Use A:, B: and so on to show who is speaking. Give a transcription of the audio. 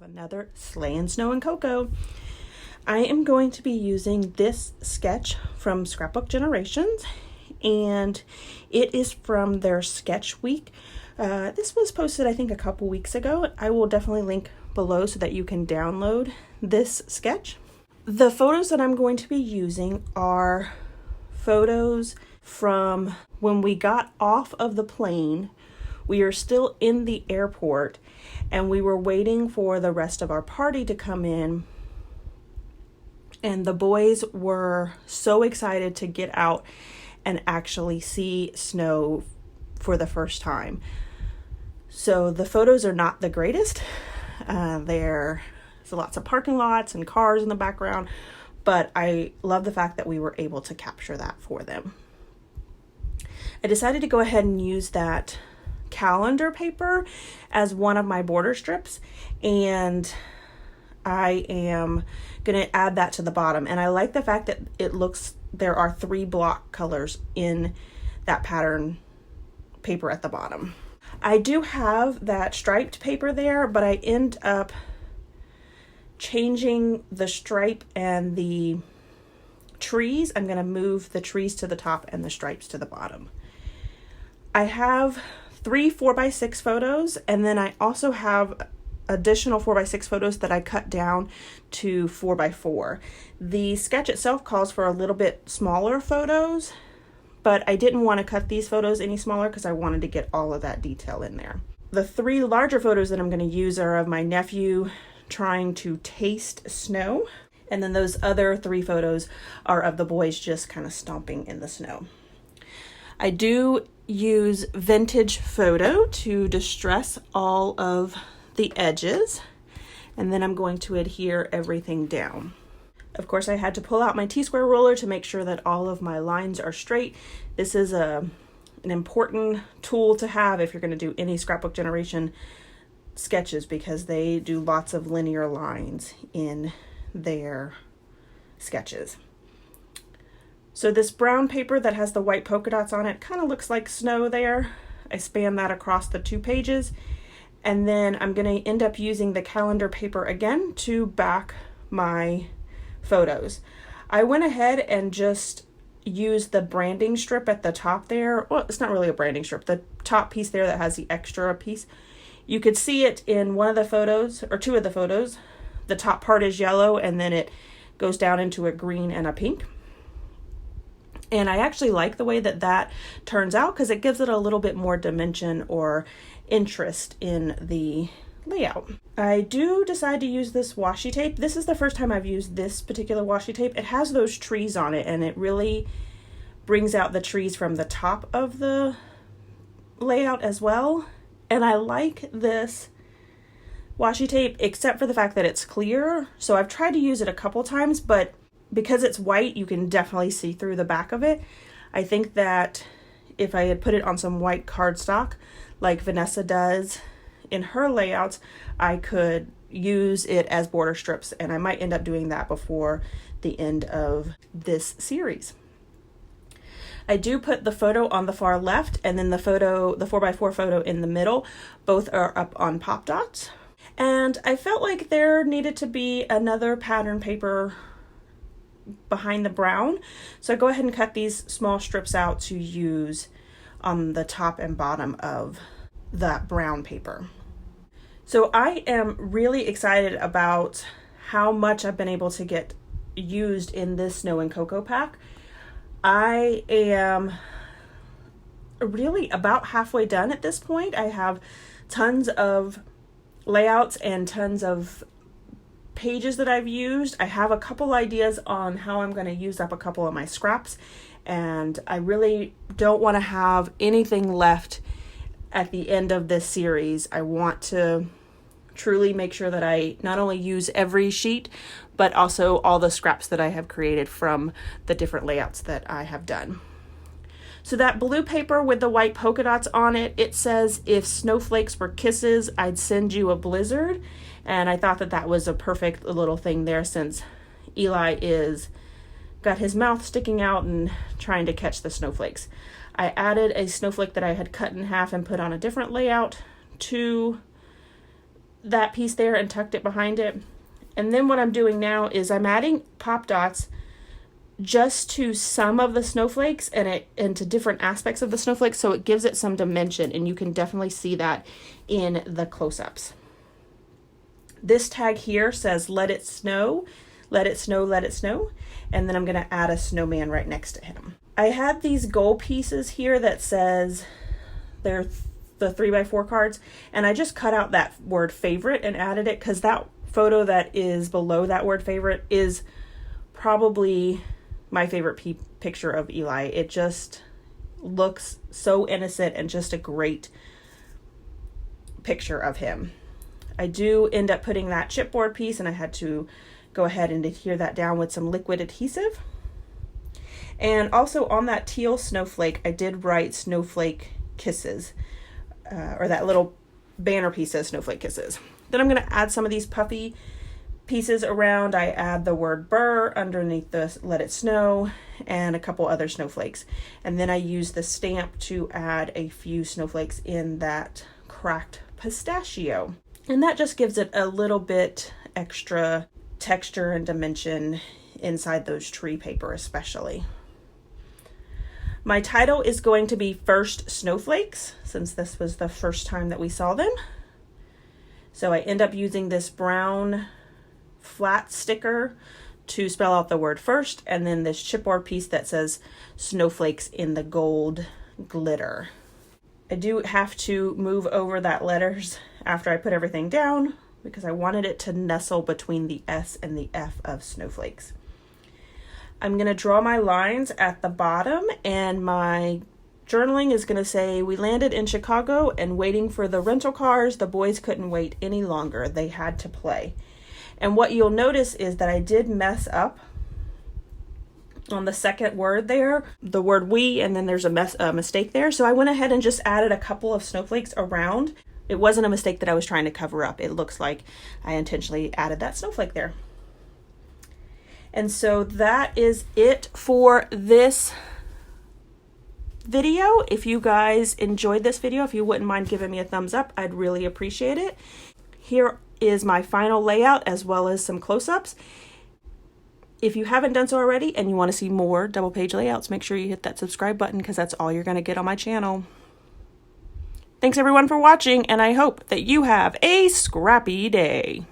A: another Slayin' Snow and Cocoa. I am going to be using this sketch from Scrapbook Generations, and it is from their sketch week. This was posted, I think, a couple weeks ago. I will definitely link below so that you can download this sketch. The photos that I'm going to be using are photos from when we got off of the plane. We are still in the airport and we were waiting for the rest of our party to come in. And the boys were so excited to get out and actually see snow for the first time. So the photos are not the greatest. There's lots of parking lots and cars in the background, but I love the fact that we were able to capture that for them. I decided to go ahead and use that calendar paper as one of my border strips, and I am going to add that to the bottom. And I like the fact that there are 3 block colors in that pattern paper at the bottom. I do have that striped paper there, but I end up changing the stripe and the trees. I'm going to move the trees to the top and the stripes to the bottom. I have 3 4x6 photos, and then I also have additional 4x6 photos that I cut down to 4x4. The sketch itself calls for a little bit smaller photos, but I didn't want to cut these photos any smaller because I wanted to get all of that detail in there. The 3 larger photos that I'm going to use are of my nephew trying to taste snow, and then those other 3 photos are of the boys just kind of stomping in the snow. I do use vintage photo to distress all of the edges, and then I'm going to adhere everything down. Of course, I had to pull out my T-square ruler to make sure that all of my lines are straight. This is an important tool to have if you're going to do any Scrapbook Generation sketches, because they do lots of linear lines in their sketches. So this brown paper that has the white polka dots on it kind of looks like snow there. I span that across the 2 pages. And then I'm going to end up using the calendar paper again to back my photos. I went ahead and just used the branding strip at the top there. Well, it's not really a branding strip. The top piece there that has the extra piece. You could see it in one of the photos, or 2 of the photos. The top part is yellow, and then it goes down into a green and a pink. And I actually like the way that that turns out because it gives it a little bit more dimension or interest in the layout. I do decide to use this washi tape. This is the first time I've used this particular washi tape. It has those trees on it, and it really brings out the trees from the top of the layout as well. And I like this washi tape except for the fact that it's clear. So I've tried to use it a couple times, but because it's white, you can definitely see through the back of it. I think that if I had put it on some white cardstock, like Vanessa does in her layouts, I could use it as border strips, and I might end up doing that before the end of this series. I do put the photo on the far left, and then the 4x4 photo in the middle. Both are up on pop dots. And I felt like there needed to be another pattern paper behind the brown, so I go ahead and cut these small strips out to use on the top and bottom of that brown paper. So I am really excited about how much I've been able to get used in this Snow and Cocoa pack. I am really about halfway done at this point. I have tons of layouts and tons of pages that I've used. I have a couple ideas on how I'm going to use up a couple of my scraps, and I really don't want to have anything left at the end of this series. I want to truly make sure that I not only use every sheet, but also all the scraps that I have created from the different layouts that I have done. So that blue paper with the white polka dots on it, it says, "If snowflakes were kisses, I'd send you a blizzard." And I thought that that was a perfect little thing there, since Eli got his mouth sticking out and trying to catch the snowflakes. I added a snowflake that I had cut in half and put on a different layout to that piece there and tucked it behind it. And then what I'm doing now is I'm adding pop dots just to some of the snowflakes and to different aspects of the snowflakes, so it gives it some dimension, and you can definitely see that in the close-ups. This tag here says let it snow, let it snow, let it snow, and then I'm going to add a snowman right next to him. I had these gold pieces here that says they're the 3x4 cards, and I just cut out that word favorite and added it because that photo that is below that word favorite is probably my favorite picture of Eli. It just looks so innocent and just a great picture of him. I do end up putting that chipboard piece, and I had to go ahead and adhere that down with some liquid adhesive. And also on that teal snowflake, I did write Snowflake Kisses, or that little banner piece says Snowflake Kisses. Then I'm going to add some of these puffy pieces around. I add the word burr underneath the let it snow and a couple other snowflakes. And then I use the stamp to add a few snowflakes in that cracked pistachio. And that just gives it a little bit extra texture and dimension inside those tree paper especially. My title is going to be First Snowflakes, since this was the first time that we saw them. So I end up using this brown flat sticker to spell out the word first, and then this chipboard piece that says snowflakes in the gold glitter. I do have to move over that letters after I put everything down because I wanted it to nestle between the S and the F of snowflakes. I'm going to draw my lines at the bottom, and my journaling is going to say, we landed in Chicago and waiting for the rental cars. The boys couldn't wait any longer. They had to play. And what you'll notice is that I did mess up on the second word there, the word we, and then there's a mistake there. So I went ahead and just added a couple of snowflakes around. It wasn't a mistake that I was trying to cover up. It looks like I intentionally added that snowflake there. And so that is it for this video. If you guys enjoyed this video, if you wouldn't mind giving me a thumbs up, I'd really appreciate it. Here is my final layout as well as some close-ups. If you haven't done so already and you want to see more double page layouts, make sure you hit that subscribe button because that's all you're going to get on my channel. Thanks everyone for watching, and I hope that you have a scrappy day.